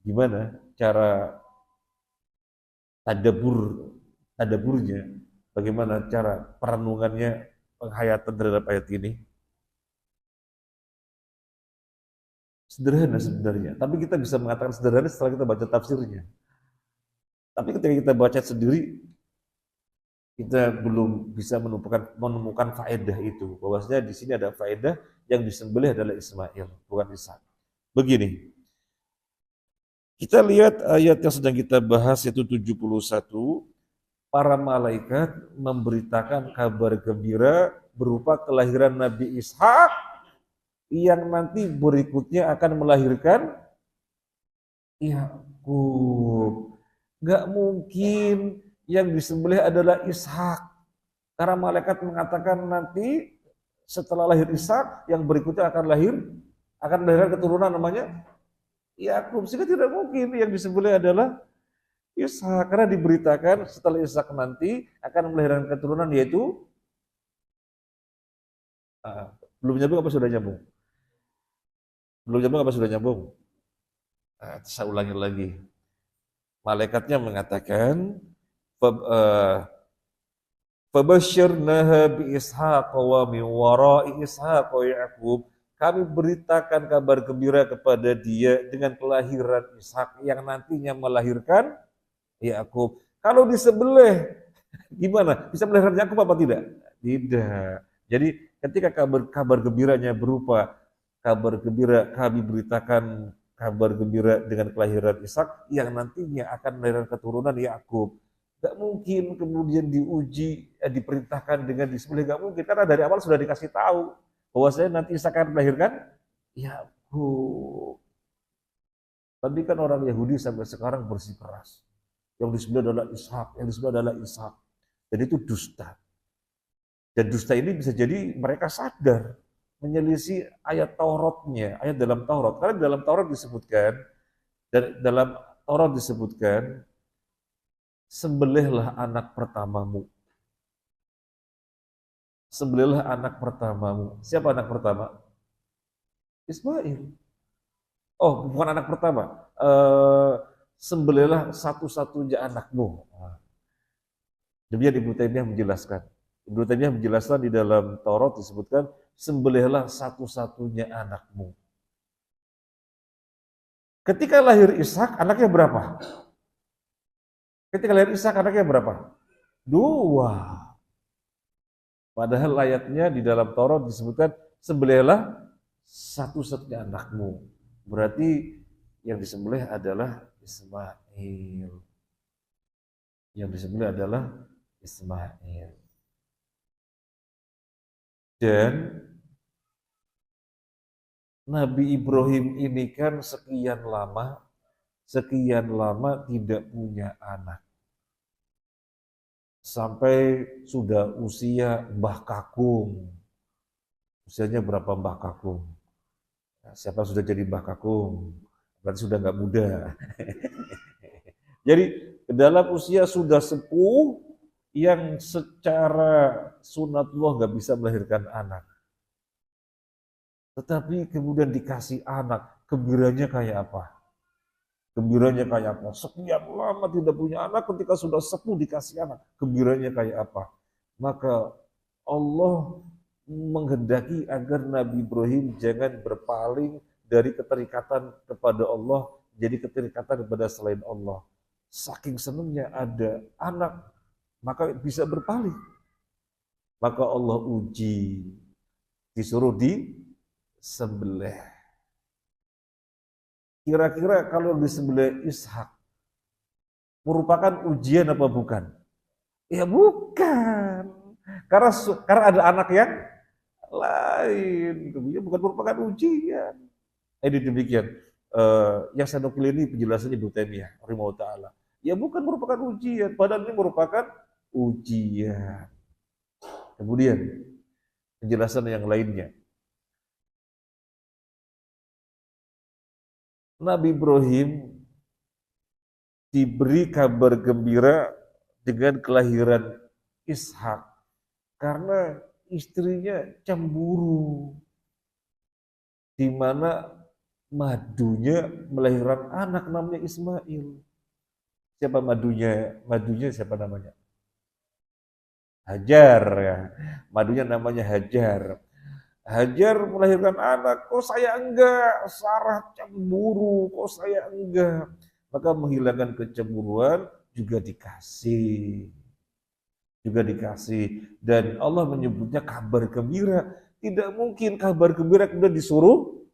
[SPEAKER 1] Gimana cara tadaburnya? Bagaimana cara perenungannya, penghayatan terhadap ayat ini? Sederhana sebenarnya, tapi kita bisa mengatakan sederhana setelah kita baca tafsirnya. Tapi ketika kita baca sendiri, kita belum bisa menemukan faedah itu. Bahwasanya di sini ada faedah yang disembelih adalah Ismail, bukan Ishak. Begini, kita lihat ayat yang sedang kita bahas yaitu 71. Para malaikat memberitakan kabar gembira berupa kelahiran Nabi Ishak yang nanti berikutnya akan melahirkan Yakub. Gak mungkin yang disembelih adalah Ishak. Karena malaikat mengatakan nanti setelah lahir Ishak yang berikutnya akan melahirkan keturunan namanya Yakub. Sehingga tidak mungkin yang disembelih adalah Ishak, karena diberitakan setelah Ishak nanti akan melahirkan keturunan yaitu belum nyambung apa sudah nyambung? Belum nyambung apa sudah nyambung? Saya ulangi lagi. Malaikatnya mengatakan fabasyirnaha bi Ishaq wa min wara'i Ishaq Yaqub. Kami beritakan kabar gembira kepada dia dengan kelahiran Ishak yang nantinya melahirkan Yakub. Kalau disembelih gimana? Bisa melahirkan Yakub apa tidak? Tidak. Jadi ketika kabar gembiranya berupa kabar gembira, kami beritakan kabar gembira dengan kelahiran Ishak yang nantinya akan melahirkan keturunan Yakub. Gak mungkin kemudian diuji, diperintahkan dengan disembelih, gak mungkin karena dari awal sudah dikasih tahu bahwa saya nanti Ishak akan melahirkan Yakub. Tapi kan orang Yahudi sampai sekarang bersikeras. Yang disebut adalah Ishak, yang disebut adalah Ishak. Dan itu dusta. Dan dusta ini bisa jadi mereka sadar menyelisih ayat Tauratnya, ayat dalam Taurat. Karena dalam Taurat disebutkan, sembelihlah anak pertamamu. Sembelihlah anak pertamamu. Siapa anak pertama? Ismail. Oh, bukan anak pertama. Sembelihlah satu-satunya anakmu. Demikian Ibnu Taimiyah menjelaskan. Ibnu Taimiyah menjelaskan di dalam Taurat disebutkan, sembelihlah satu-satunya anakmu. Ketika lahir Ishak, anaknya berapa? Ketika lahir Ishak, anaknya berapa? 2. Padahal ayatnya di dalam Taurat disebutkan, sembelihlah satu-satunya anakmu. Berarti yang disembelih adalah Ismail. Yang disembelih adalah Ismail. Dan Nabi Ibrahim ini kan sekian lama tidak punya anak. Sampai sudah usia Mbah Kakung. Usianya berapa Mbah Kakung? Siapa sudah jadi Mbah Kakung? Berarti sudah nggak muda. Jadi dalam usia sudah sepuh yang secara sunatullah nggak bisa melahirkan anak. Tetapi kemudian dikasih anak, gembiranya kayak apa? Gembiranya kayak apa? Sekian lama tidak punya anak, ketika sudah sepuh dikasih anak, gembiranya kayak apa? Maka Allah menghendaki agar Nabi Ibrahim jangan berpaling dari keterikatan kepada Allah, jadi keterikatan kepada selain Allah. Saking senangnya ada anak, maka bisa berpaling. Maka Allah uji, disuruh disembelih. Kira-kira kalau disembelih Ishak, merupakan ujian apa bukan? Ya bukan. Karena ada anak yang lain. Kemudian bukan merupakan ujian. Ini demikian. Yang saya nukil ini penjelasannya Ibnu Taimiyah rahimahullah ta'ala. Ya bukan merupakan ujian, padahal ini merupakan ujian. Kemudian penjelasan yang lainnya. Nabi Ibrahim diberi kabar gembira dengan kelahiran Ishak karena istrinya cemburu, di mana madunya melahirkan anak namanya Ismail. Siapa madunya? Madunya siapa namanya? Hajar ya. Madunya namanya Hajar. Hajar melahirkan anak, kok saya enggak? Sarah cemburu, kok saya enggak? Maka menghilangkan kecemburuan juga dikasih. Juga dikasih. Dan Allah menyebutnya kabar gembira. Tidak mungkin kabar gembira kemudian disuruh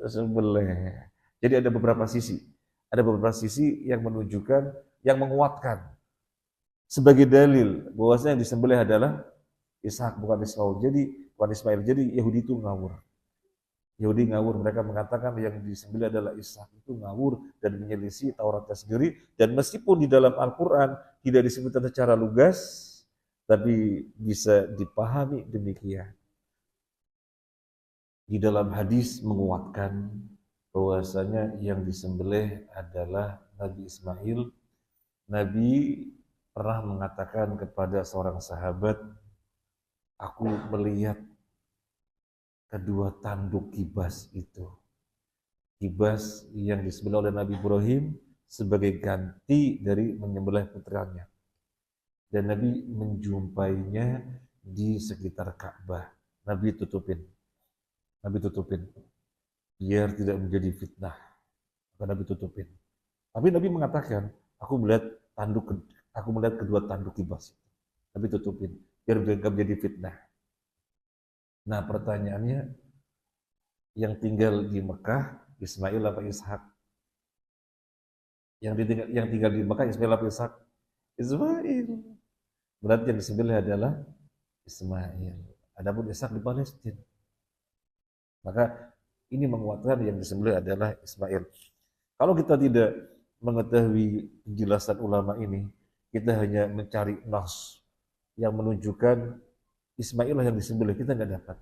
[SPEAKER 1] sembelih. Jadi ada beberapa sisi. Ada beberapa sisi yang menunjukkan, yang menguatkan. Sebagai dalil bahwasanya yang disembelih adalah Ishak bukan Ismail. Jadi bukan Ismail. Jadi Yahudi itu ngawur. Yahudi ngawur. Mereka mengatakan yang disembelih adalah Ishak. Itu ngawur dan menyelisih Tauratnya sendiri. Dan meskipun di dalam Al-Quran tidak disebutkan secara lugas, tapi bisa dipahami demikian. Di dalam hadis menguatkan bahwasanya yang disembelih adalah Nabi Ismail. Nabi pernah mengatakan kepada seorang sahabat, aku melihat kedua tanduk kibas itu. Kibas yang disembelih oleh Nabi Ibrahim sebagai ganti dari menyembelih putranya. Dan Nabi menjumpainya di sekitar Ka'bah. Nabi tutupin. Biar tidak menjadi fitnah. Maka Nabi tutupin. Tapi Nabi mengatakan, aku melihat kedua tanduk kibas. Nabi tutupin. Biar tidak menjadi fitnah. Nah pertanyaannya, yang tinggal di Mekah, Ismail apa Ishak? Yang tinggal di Mekah, Ismail apa Ishak? Ismail. Berarti yang disembelih adalah Ismail. Adapun Ishak di Palestina. Maka ini menguatkan yang disembelih adalah Ismail. Kalau kita tidak mengetahui penjelasan ulama ini, kita hanya mencari nas yang menunjukkan Ismail yang disembelih, kita nggak dapat.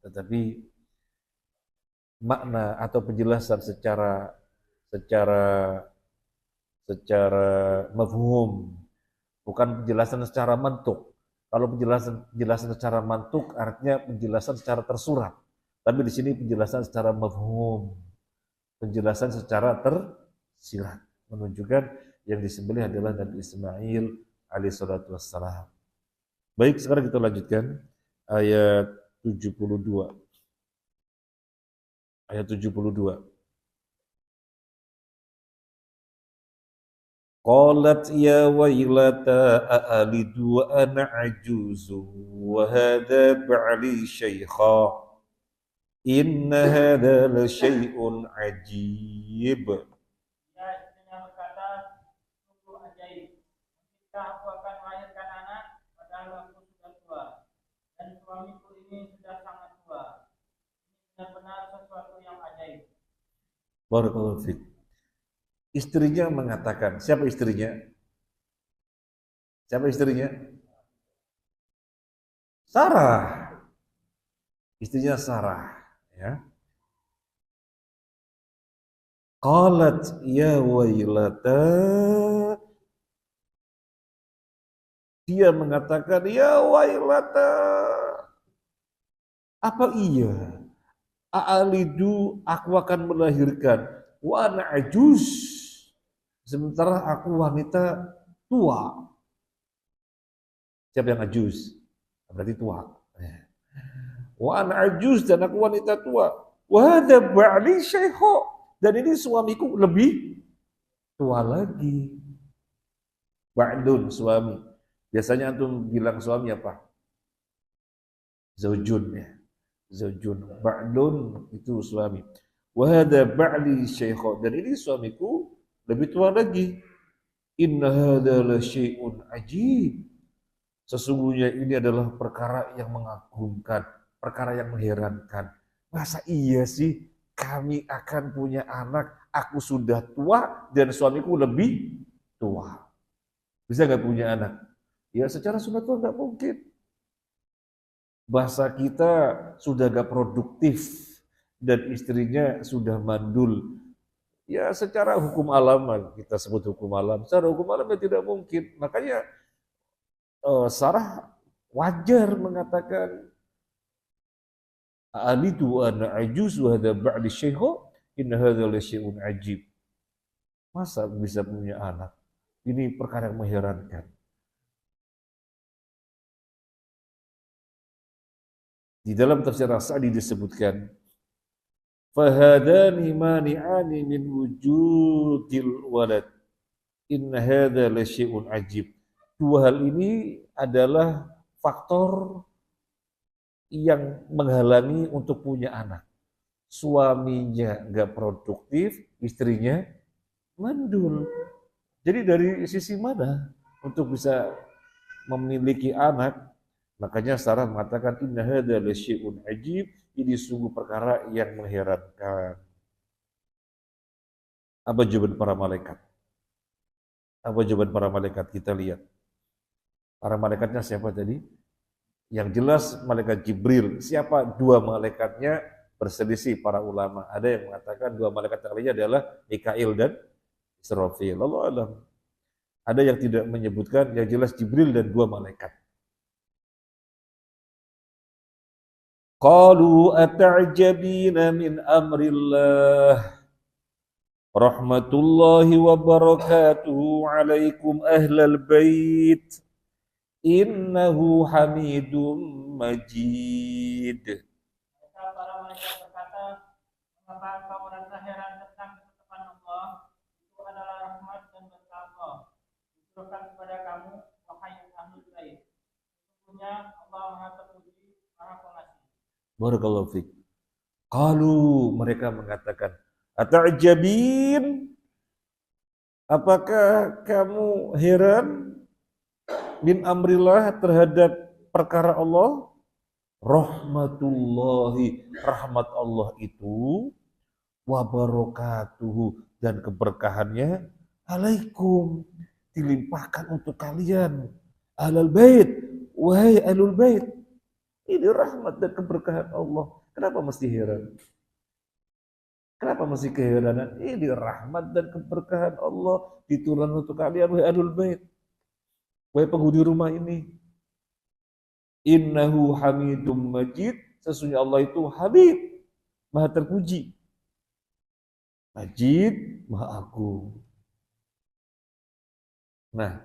[SPEAKER 1] Tetapi makna atau penjelasan secara mafhum, bukan penjelasan secara mantuk. Kalau penjelasan secara mantuk artinya penjelasan secara tersurat. Tapi di sini penjelasan secara mafhum, penjelasan secara tersirat, menunjukkan yang disembelih adalah Nabi Ismail alaihissalatu wassalam. Baik, sekarang kita lanjutkan ayat 72. Ayat 72. Qalat ya waylata a'alidu wa ana ajuzu wa hadha ba'li shaykha inna hadha la syai'un ajib.
[SPEAKER 2] Ya, istrinya berkata, sungguh ajaib. Mungkinkah aku akan melahirkan anak, padahal aku sudah tua, dan suamiku ini sudah sangat tua. Ini benar-benar sesuatu yang ajaib.
[SPEAKER 1] Barakallahu fiik. Istrinya mengatakan, siapa istrinya? Siapa istrinya? Sarah. Istrinya Sarah, ya. Qalat ya waylata. Dia mengatakan ya waylata. Apa iya? A'alidu, aku akan melahirkan. Wa ana ajuz. Sementara aku wanita tua. Siapa yang ajuz? Berarti tua. Wa ana ajuz, dan aku wanita tua. Wa hadha ba'li syaikha, dan ini suamiku lebih tua lagi. Ba'dun, suami. Biasanya antum bilang suami apa? Zaujun, ya. Zaujun. Ba'dun itu suami. Wa hadha ba'li syaikha, dan ini suamiku lebih tua lagi. Inna hadha la syai'un ajib. Sesungguhnya ini adalah perkara yang mengagumkan, perkara yang mengherankan. Masa iya sih kami akan punya anak, aku sudah tua dan suamiku lebih tua. Bisa nggak punya anak? Ya secara sunnatul nggak mungkin. Bahasa kita sudah gak produktif dan istrinya sudah mandul. Ya secara hukum alam, kita sebut hukum alam. Secara hukum alam ya tidak mungkin. Makanya Sarah wajar mengatakan alidu ana ajuz wa hadha ba'di syaikha inna hadha la syai'un ajib. Masa bisa punya anak? Ini perkara yang mengherankan. Di dalam tafsir As-Sa'di disebutkan, fahadani mani'ani min wujudil walad. Inna hadza la syai'un ajib. Dua hal ini adalah faktor yang menghalangi untuk punya anak. Suaminya nggak produktif, istrinya mandul. Jadi dari sisi mana untuk bisa memiliki anak? Makanya Sarah mengatakan inna hadza la syai'un ajib, ini sungguh perkara yang mengherankan. Apa jawaban para malaikat? Apa jawaban para malaikat? Kita lihat. Para malaikatnya siapa tadi? Yang jelas malaikat Jibril. Siapa dua malaikatnya? Berselisih para ulama. Ada yang mengatakan dua malaikat yang lainnya adalah Mikail dan Israfil. Allah alam. Ada yang tidak menyebutkan, yang jelas Jibril dan dua malaikat. Qalu ata'jabina min amrillah. Rahmatullahi wa barakatuhu alaikum ahlal bait. Innahu hamidum majid.
[SPEAKER 2] Maka para malaikat berkata, mengapa engkau merasa heran tentang ketetapan Allah? Itu adalah rahmat dan berkah Allah. Ditujukan kepada kamu, wahai ahlul bait. Sesungguhnya Allah Maha Terpuji, Maha Pengasih.
[SPEAKER 1] Barakallahu fiik. Qalu, mereka mengatakan, ata'jabin? Apakah kamu heran min amrillah terhadap perkara Allah? Rahmatullahi, rahmat Allah itu, wa barakatuhu, dan keberkahannya, alaikum, dilimpahkan untuk kalian, ahlul bait, wahai ahlul bait. Ini rahmat dan keberkahan Allah. Kenapa mesti heran? Kenapa mesti keheranan? Ini rahmat dan keberkahan Allah diturunkan untuk kalian, wahai ahlul bait, wahai penghuni rumah ini. Innahu hamidum majid, sesungguhnya Allah itu hamid, maha terpuji, majid, maha agung. Nah,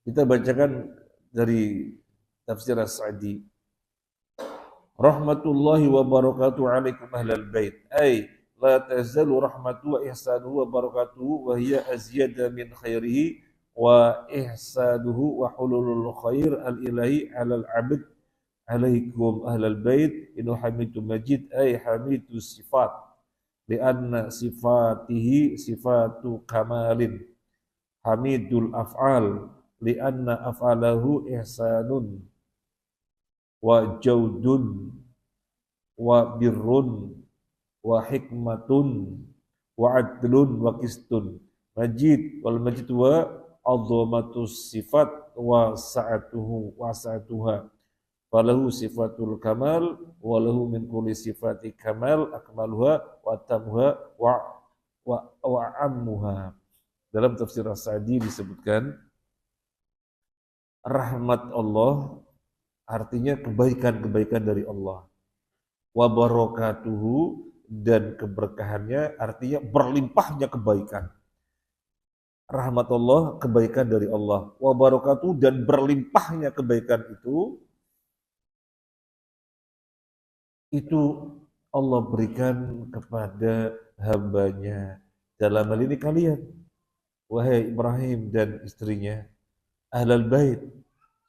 [SPEAKER 1] kita bacakan dari tafsir As-Sa'di. Rahmatullahi wa barakatuhu alaikum ahlal bait. Ay, la tazalu rahmatu wa ihsanuhu wa barakatuhu wa hiya azyada min khairihi wa ihsanuhu wa hululul khair al-ilahi alal abd alaikum ahlal bait innahu hamidum majid. Ay hamidu sifat lianna sifatihi sifatu kamalin, hamidul af'al lianna af'alahu ihsanun wa jaudun wa birrun wa hikmatun wa adlun wa qistun. Majid wal majid wa azamatus sifat wa sa'atuhu wa sa'atuha. Falahu sifatul kamal wa lahu min kulli sifati kamal akmaluha wa tamuha wa ammuha. Dalam tafsir As-Sa'di disebutkan rahmat Allah artinya kebaikan-kebaikan dari Allah. Wa barakatuhu, dan keberkahannya artinya berlimpahnya kebaikan. Rahmat Allah, kebaikan dari Allah. Wa barakatuhu, dan berlimpahnya kebaikan itu Allah berikan kepada hambanya. Dalam hal ini kalian, wahai Ibrahim dan istrinya, ahlal bait,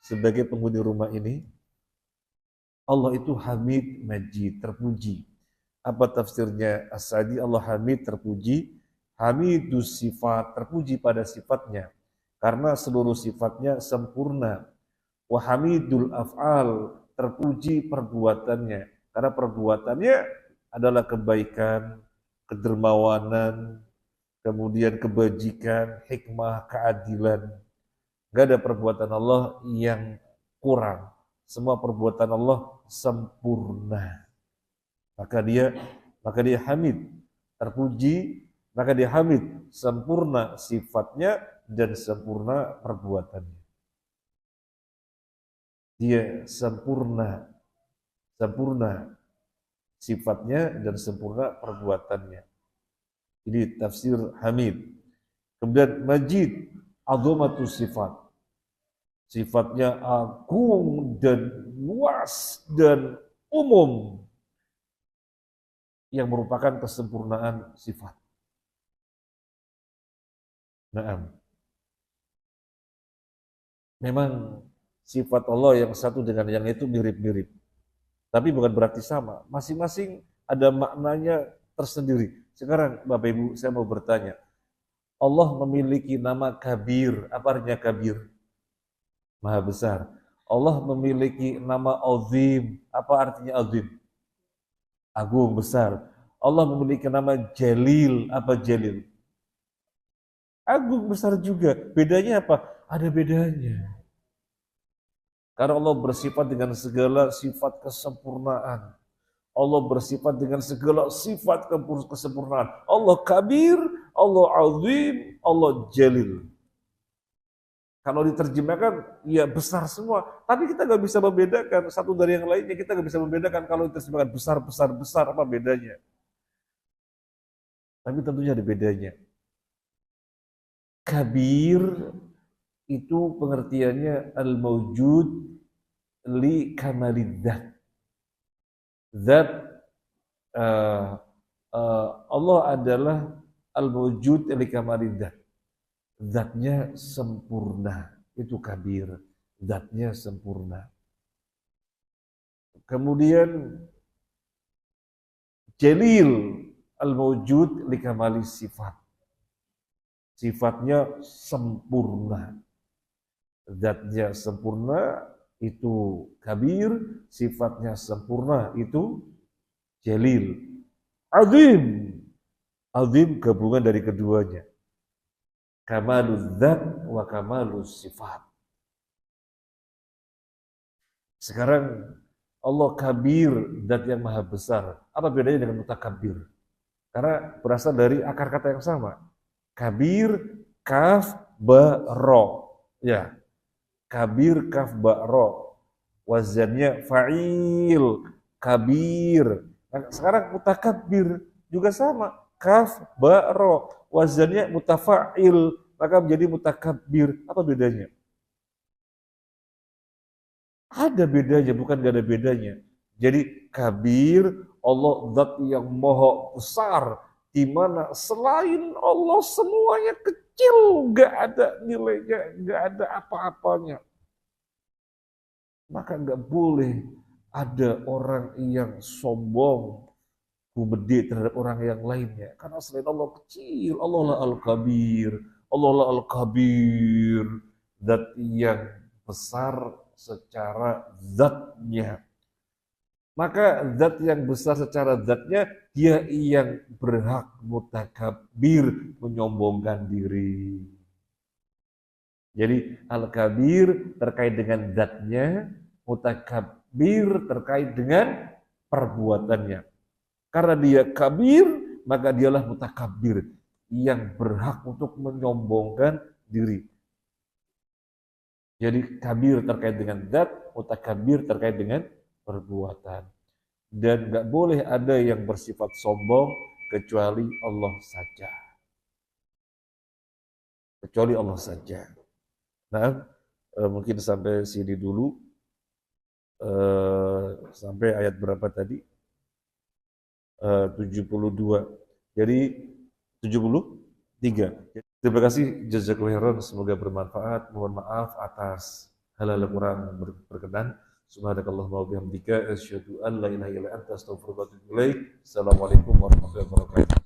[SPEAKER 1] sebagai penghuni rumah ini. Allah itu hamid majid, terpuji. Apa tafsirnya As-Sa'di? Allah hamid, terpuji. Hamidus sifat, terpuji pada sifatnya, karena seluruh sifatnya sempurna. Wa hamidul af'al, terpuji perbuatannya, karena perbuatannya adalah kebaikan, kedermawanan, kemudian kebajikan, hikmah, keadilan. Gak ada perbuatan Allah yang kurang. Semua perbuatan Allah sempurna. Maka dia hamid, terpuji, maka dia hamid, sempurna sifatnya dan sempurna perbuatannya. Dia sempurna sifatnya dan sempurna perbuatannya. Ini tafsir hamid. Kemudian majid, azamatus sifat. Sifatnya agung dan luas dan umum yang merupakan kesempurnaan sifat. Nah, memang sifat Allah yang satu dengan yang itu mirip-mirip, tapi bukan berarti sama. Masing-masing ada maknanya tersendiri. Sekarang Bapak Ibu, saya mau bertanya, Allah memiliki nama Kabir. Apa artinya Kabir? Maha besar. Allah memiliki nama Azim. Apa artinya Azim? Agung, besar. Allah memiliki nama Jalil. Apa Jalil? Agung, besar juga. Bedanya apa? Ada bedanya. Karena Allah bersifat dengan segala sifat kesempurnaan. Allah bersifat dengan segala sifat kesempurnaan. Allah Kabir, Allah Azim, Allah Jalil. Kalau diterjemahkan, ya besar semua. Tapi kita nggak bisa membedakan satu dari yang lainnya. Kita nggak bisa membedakan kalau diterjemahkan besar, besar, besar, apa bedanya. Tapi tentunya ada bedanya. Kabir itu pengertiannya al-mawjud li kamalidzat. Zat Allah adalah al-mawjud li kamalidzat. Zatnya sempurna, itu Kabir. Zatnya sempurna. Kemudian Jalil, al-mawjud li kamali sifat. Sifatnya sempurna. Zatnya sempurna, itu Kabir. Sifatnya sempurna, itu Jalil. Azim. Azim gabungan dari keduanya. Kamaluz zat wa kamaluz sifat. Sekarang Allah Kabir, zat yang maha besar. Apa bedanya dengan mutakabbir? Karena berasal dari akar kata yang sama. Kabir, kaf, ba, ro. Ya, kabir, kaf, ba, ro. Wazannya fa'il, kabir. Nah, sekarang mutakabbir juga sama. Kaf, ba, ro. Wazannya mutafa'il, maka menjadi mutakabbir. Apa bedanya? Ada bedanya, bukan gak ada bedanya. Jadi kabir, Allah zat yang maha besar, di mana selain Allah semuanya kecil, gak ada nilainya, gak ada apa-apanya. Maka gak boleh ada orang yang sombong, gumede terhadap orang yang lainnya. Karena selain Allah kecil, Allah lah Al-Kabir. Allah lah Al-Kabir. Zat yang besar secara zatnya. Maka zat yang besar secara zatnya, dia yang berhak mutakabbir, menyombongkan diri. Jadi Al-Kabir terkait dengan zatnya, mutakabbir terkait dengan perbuatannya. Karena dia kabir, maka dialah mutakabbir yang berhak untuk menyombongkan diri. Jadi kabir terkait dengan zat, mutakabbir terkait dengan perbuatan. Dan nggak boleh ada yang bersifat sombong kecuali Allah saja. Kecuali Allah saja. Nah, mungkin sampai sini dulu. Sampai ayat berapa tadi? 72. Jadi 73. Terima kasih, jazakallahu khairan, semoga bermanfaat. Mohon maaf atas hal-hal yang kurang berkenan. Subhanakallahumma wa bihamdika asyhadu an la ilaha illa anta astaghfiruka wa atubu ilaik. Assalamualaikum warahmatullahi wabarakatuh.